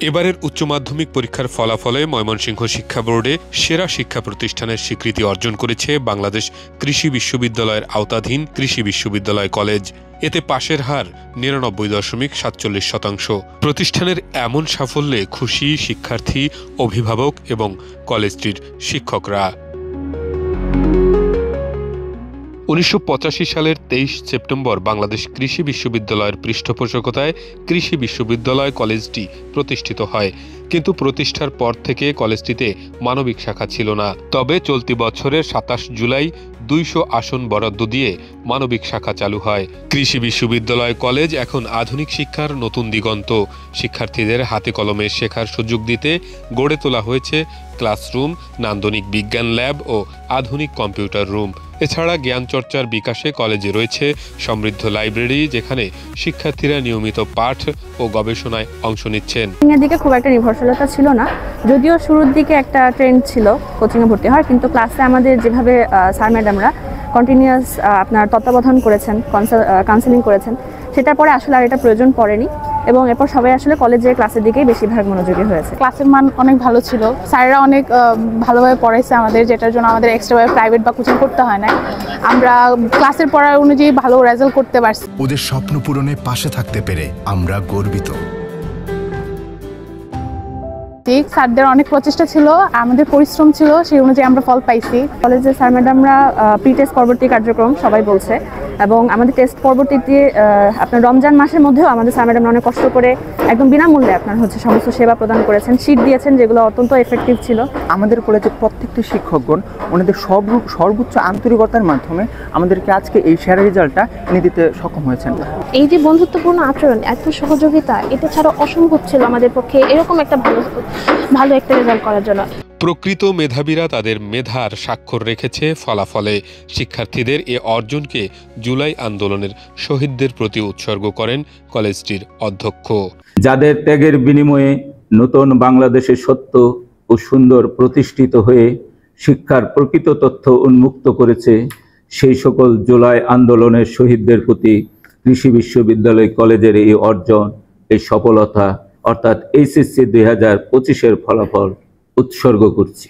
এবারের উচ্চ মাধ্যমিক পরীক্ষার ফলাফলে ময়মনসিংহ শিক্ষা বোর্ডে সেরা শিক্ষা প্রতিষ্ঠানের স্বীকৃতি অর্জন করেছে বাংলাদেশ কৃষি বিশ্ববিদ্যালয়ের আওতাধীন কৃষি বিশ্ববিদ্যালয় কলেজ। এতে পাশের হার ৯৯.৪৭%। প্রতিষ্ঠানের এমন সাফল্যে খুশি শিক্ষার্থী, অভিভাবক এবং কলেজটির শিক্ষকরা। ১৯৮৫ সালের ২৩ সেপ্টেম্বর বাংলাদেশ কৃষি বিশ্ববিদ্যালয়ের পৃষ্ঠপোষকতায় কৃষি বিশ্ববিদ্যালয় কলেজটি প্রতিষ্ঠিত হয়, কিন্তু প্রতিষ্ঠার পর থেকে কলেজটিতে মানবিক শাখা ছিল না। তবে চলতি বছরের ২৭ জুলাই ২০০ আসন বরাদ্দ দিয়ে মানবিক শাখা চালু হয়। কৃষি বিশ্ববিদ্যালয় কলেজ এখন আধুনিক শিক্ষার নতুন দিগন্ত। শিক্ষার্থীদের হাতে কলমে শেখার সুযোগ দিতে গড়ে তোলা হয়েছে ক্লাসরুম, নান্দনিক বিজ্ঞান ল্যাব ও আধুনিক কম্পিউটার রুম। এছাড়া জ্ঞান চর্চার বিকাশে কলেজে রয়েছে সমৃদ্ধ লাইব্রেরি, যেখানে শিক্ষার্থীরা নিয়মিত পাঠ ও গবেষণায় অংশ নিচ্ছেন। কোচিংয়ের দিকে খুব একটা নির্ভরশীলতা ছিল না, যদিও শুরুর দিকে একটা ট্রেন্ড ছিল কোচিংয়ে ভর্তি হওয়ার, কিন্তু ক্লাসে আমাদের যেভাবে স্যার ম্যাডামরা কন্টিনিউয়াস আপনার তত্ত্বাবধান করেছেন, কাউন্সেলিং করেছেন, সেটার পরে আসলে আর এটা প্রয়োজন পড়েনি এবং এরপর সবাই আসলে কলেজের ক্লাসের দিকেই বেশিরভাগ মনোযোগী হয়েছে। ক্লাসের মান অনেক ভালো ছিল, স্যাররা অনেক ভালোভাবে পড়াইছে আমাদের, যেটার জন্য আমাদের এক্সট্রাভাবে প্রাইভেট বা কোচিং করতে হয় না। আমরা ক্লাসের পড়ার অনুযায়ী ভালো রেজাল্ট করতে পারছি। ওদের স্বপ্ন পূরণে পাশে থাকতে পেরে আমরা গর্বিত। স্যারদের অনেক প্রচেষ্টা ছিল, আমাদের পরিশ্রম ছিল, সেই অনুযায়ী আমরা ফল পাইছি। কলেজের স্যার ম্যাডামরা প্রি টেস্ট পরবর্তী কার্যক্রম সবাই বলছে, এবং আমাদের টেস্ট পরবর্তীতে আপনার রমজান মাসের মধ্যেও আমাদের স্যার ম্যাডামরা অনেক কষ্ট করে একদম বিনামূল্যে আপনার সমস্ত সেবা প্রদান করেছেন, শীট দিয়েছেন, যেগুলো অত্যন্ত এফেক্টিভ ছিল। আমাদের কলেজের প্রত্যেকটি শিক্ষকগণ ওনাদের সর্বোচ্চ আন্তরিকতার মাধ্যমে আমাদেরকে আজকে এই সেরা রেজাল্টটা এনে দিতে সক্ষম হয়েছেন। এই যে বন্ধুত্বপূর্ণ আচরণ, এত সহযোগিতা, এটা ছাড়া অসম্ভব ছিল আমাদের পক্ষে এরকম একটা ভালো একটা রেজাল্ট করার জন্য। প্রকৃত মেধাবীরা তাদের মেধার স্বাক্ষর রেখেছে ফলাফলে। শিক্ষার্থীদের এ অর্জনকে জুলাই আন্দোলনের শহীদদের প্রতি উৎসর্গ করেন কলেজটির অধ্যক্ষ। যাদের ত্যাগের বিনিময়ে নতুন বাংলাদেশের সত্য ও সুন্দর প্রতিষ্ঠিত হয়ে শিক্ষার প্রকৃত তথ্য উন্মুক্ত করেছে, সেই সকল জুলাই আন্দোলনের শহীদদের প্রতি কৃষি বিশ্ববিদ্যালয় কলেজের এই অর্জন, এই সফলতা অর্থাৎ এইচএসসি 2025-এর ফলাফল উৎসর্গ করছি।